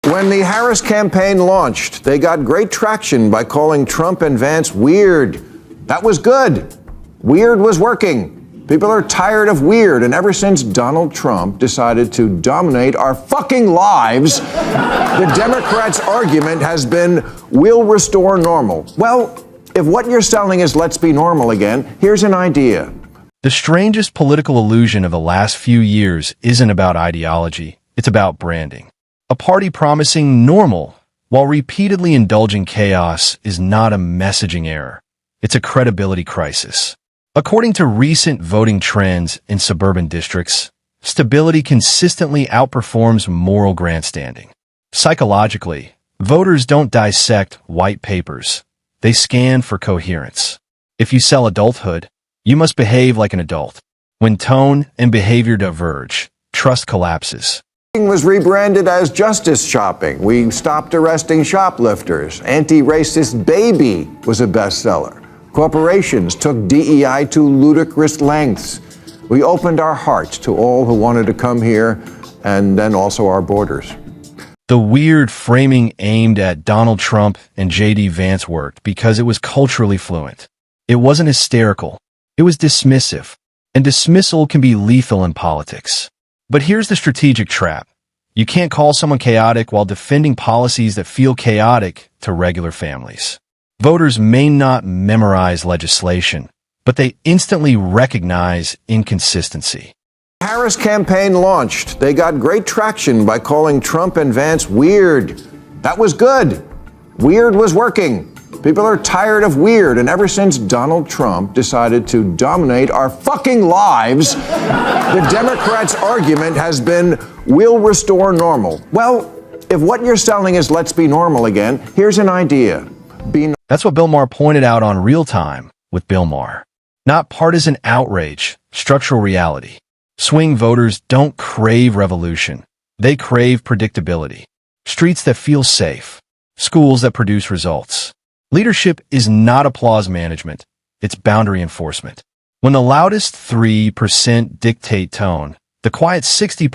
When the Harris campaign launched, they got great traction by calling Trump and Vance weird. That was good. Weird was working. People are tired of weird, and ever since Donald Trump decided to dominate our fucking lives, the Democrats' argument has been, we'll restore normal. Well, if what you're selling is let's be normal again, here's an idea. The strangest political illusion of the last few years isn't about ideology, it's about branding. A party promising normal while repeatedly indulging chaos is not a messaging error. It's a credibility crisis. According to recent voting trends in suburban districts, stability consistently outperforms moral grandstanding. Psychologically, voters don't dissect white papers. They scan for coherence. If you sell adulthood, you must behave like an adult. When tone and behavior diverge, trust collapses. Was rebranded as justice shopping. We stopped arresting shoplifters. Anti-racist baby was a bestseller. Corporations took DEI to ludicrous lengths. We opened our hearts to all who wanted to come here, and then also our borders. The weird framing aimed at Donald Trump and J.D. Vance worked because it was culturally fluent. It wasn't hysterical. It was dismissive. And dismissal can be lethal in politics. But here's the strategic trap. You can't call someone chaotic while defending policies that feel chaotic to regular families. Voters may not memorize legislation, but they instantly recognize inconsistency. The Harris campaign launched. They got great traction by calling Trump and Vance weird. That was good. Weird was working. People are tired of weird, and ever since Donald Trump decided to dominate our fucking lives, the Democrats' argument has been, we'll restore normal. Well, if what you're selling is let's be normal again, here's an idea. That's what Bill Maher pointed out on Real Time with Bill Maher. Not partisan outrage, structural reality. Swing voters don't crave revolution. They crave predictability. Streets that feel safe. Schools that produce results. Leadership is not applause management. It's boundary enforcement. When the loudest 3% dictate tone, the quiet 60%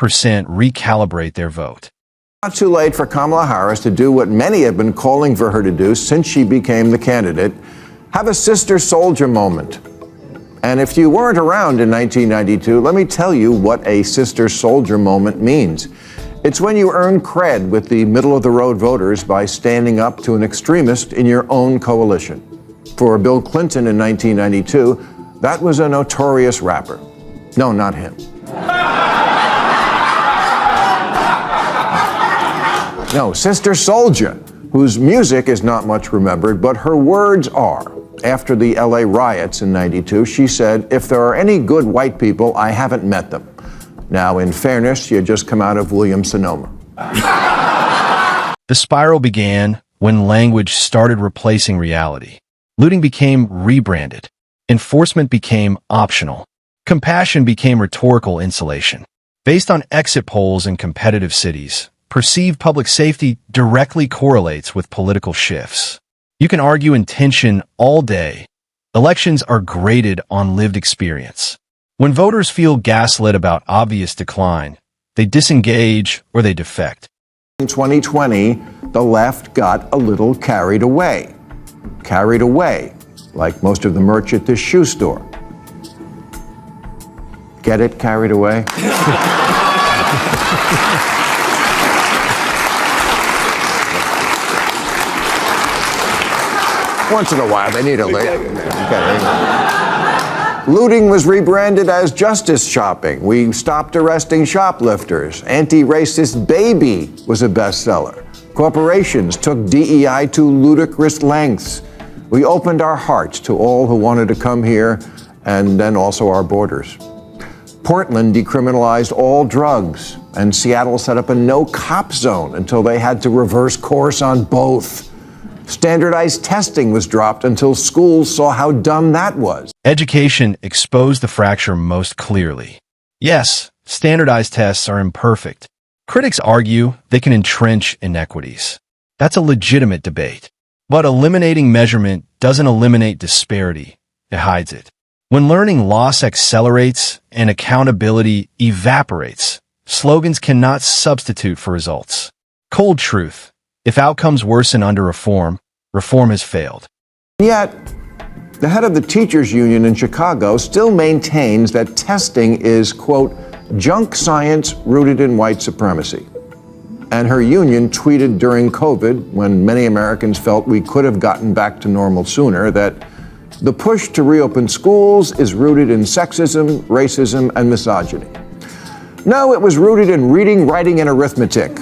recalibrate their vote. Not too late for Kamala Harris to do what many have been calling for her to do since she became the candidate. Have a sister soldier moment. And if you weren't around in 1992, let me tell you what a sister soldier moment means. It's when you earn cred with the middle-of-the-road voters by standing up to an extremist in your own coalition. For Bill Clinton in 1992, that was a notorious rapper. No, not him. No, Sister Soldier, whose music is not much remembered, but her words are. After the LA riots in 92, she said, if there are any good white people, I haven't met them. Now, in fairness, she had just come out of Williams-Sonoma. The spiral began when language started replacing reality. Looting became rebranded. Enforcement became optional. Compassion became rhetorical insulation. Based on exit polls in competitive cities, perceived public safety directly correlates with political shifts. You can argue intention all day. Elections are graded on lived experience. When voters feel gaslit about obvious decline, they disengage or they defect. In 2020, the left got a little carried away. Carried away, like most of the merch at this shoe store. Get it, carried away? Once in a while, they need a Looting was rebranded as justice shopping. We stopped arresting shoplifters. Anti-racist baby was a bestseller. Corporations took DEI to ludicrous lengths. We opened our hearts to all who wanted to come here, and then also our borders. Portland decriminalized all drugs, and Seattle set up a no-cop zone until they had to reverse course on both. Standardized testing was dropped until schools saw how dumb that was. Education exposed the fracture most clearly. Yes, standardized tests are imperfect. Critics argue they can entrench inequities. That's a legitimate debate. But eliminating measurement doesn't eliminate disparity. It hides it. When learning loss accelerates and accountability evaporates, slogans cannot substitute for results. Cold truth. If outcomes worsen under reform, reform has failed. Yet, the head of the teachers union in Chicago still maintains that testing is, quote, junk science rooted in white supremacy. And her union tweeted during COVID, when many Americans felt we could have gotten back to normal sooner, that the push to reopen schools is rooted in sexism, racism, and misogyny. No, it was rooted in reading, writing, and arithmetic.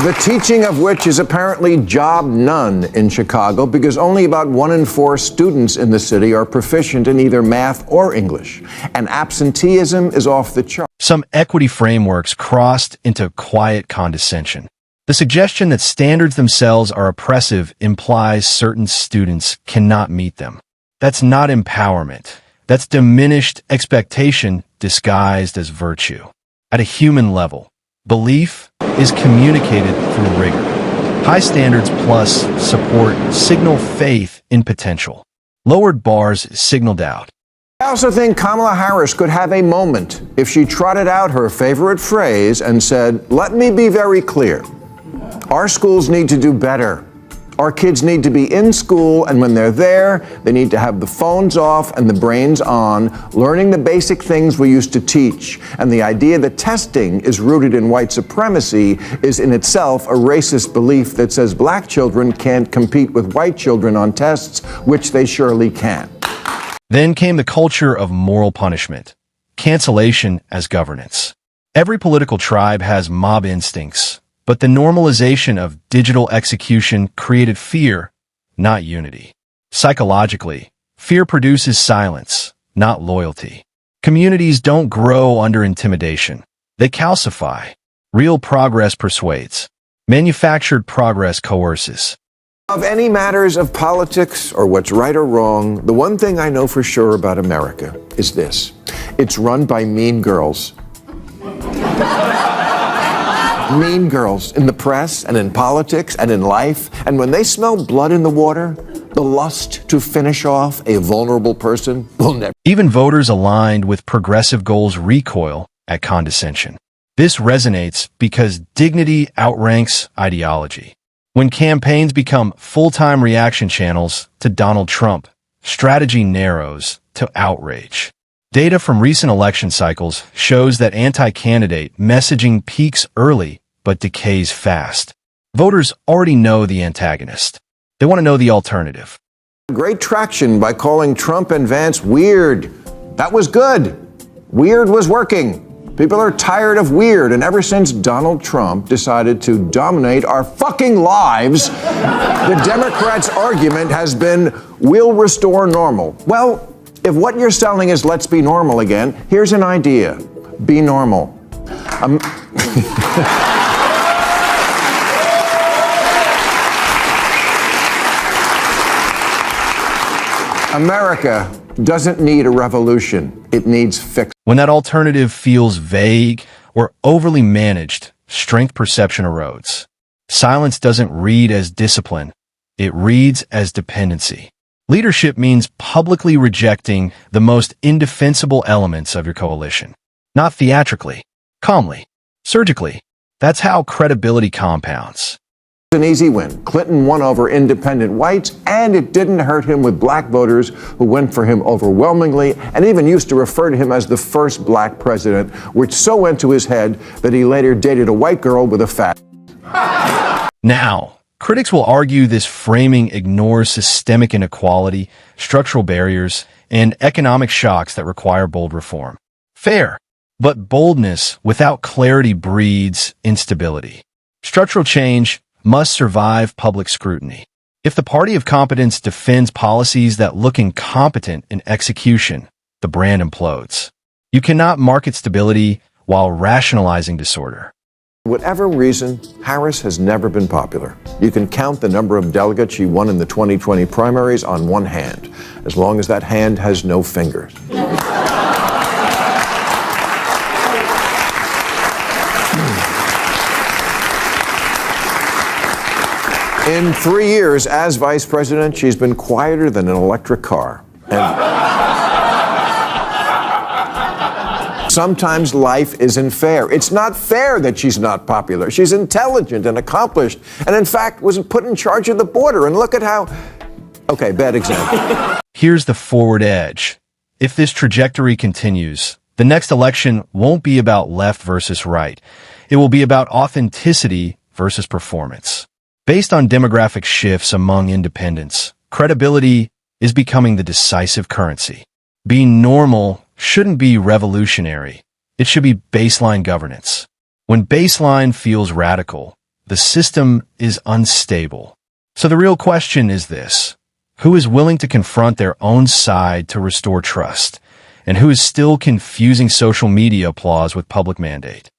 The teaching of which is apparently job none in Chicago, because only about 1 in 4 students in the city are proficient in either math or English, and absenteeism is off the chart. Some equity frameworks crossed into quiet condescension. The suggestion that standards themselves are oppressive implies certain students cannot meet them. That's not empowerment. That's diminished expectation disguised as virtue. At a human level, belief is communicated through rigor. High standards plus support signal faith in potential. Lowered bars signal doubt. I also think Kamala Harris could have a moment if she trotted out her favorite phrase and said, "Let me be very clear. Our schools need to do better. Our kids need to be in school, and when they're there, they need to have the phones off and the brains on, learning the basic things we used to teach. And the idea that testing is rooted in white supremacy is in itself a racist belief that says black children can't compete with white children on tests, which they surely can." Then came the culture of moral punishment, cancellation as governance. Every political tribe has mob instincts, but the normalization of digital execution created fear, not unity. Psychologically, fear produces silence, not loyalty. Communities don't grow under intimidation. They calcify. Real progress persuades. Manufactured progress coerces. Of any matters of politics or what's right or wrong, the one thing I know for sure about America is this: it's run by mean girls. Mean girls in the press and in politics and in life. And when they smell blood in the water, the lust to finish off a vulnerable person will never. Even voters aligned with progressive goals recoil at condescension. This resonates because dignity outranks ideology. When campaigns become full-time reaction channels to Donald Trump, strategy narrows to outrage. Data from recent election cycles shows that anti-candidate messaging peaks early but decays fast. Voters already know the antagonist. They want to know the alternative. Great traction by calling Trump and Vance weird. That was good. Weird was working. People are tired of weird, and ever since Donald Trump decided to dominate our fucking lives, the Democrats' argument has been, we'll restore normal. Well, if what you're selling is let's be normal again, here's an idea. Be normal. America doesn't need a revolution. It needs fix. When that alternative feels vague or overly managed, strength perception erodes. Silence doesn't read as discipline. It reads as dependency. Leadership means publicly rejecting the most indefensible elements of your coalition. Not theatrically, calmly, surgically. That's how credibility compounds. An easy win. Clinton won over independent whites, and it didn't hurt him with black voters who went for him overwhelmingly and even used to refer to him as the first black president, which so went to his head that he later dated a white girl with a fat. Now, critics will argue this framing ignores systemic inequality, structural barriers, and economic shocks that require bold reform. Fair, but boldness without clarity breeds instability. Structural change must survive public scrutiny. If the party of competence defends policies that look incompetent in execution, the brand implodes. You cannot market stability while rationalizing disorder. For whatever reason, Harris has never been popular. You can count the number of delegates she won in the 2020 primaries on one hand, as long as that hand has no fingers. In 3 years as vice president, she's been quieter than an electric car. And Sometimes life isn't fair. It's not fair that she's not popular. She's intelligent and accomplished, and in fact was put in charge of the border. And look at how... Okay, bad example. Here's the forward edge. If this trajectory continues, the next election won't be about left versus right. It will be about authenticity versus performance. Based on demographic shifts among independents, credibility is becoming the decisive currency. Being normal shouldn't be revolutionary. It should be baseline governance. When baseline feels radical, the system is unstable. So the real question is this: who is willing to confront their own side to restore trust? And who is still confusing social media applause with public mandate?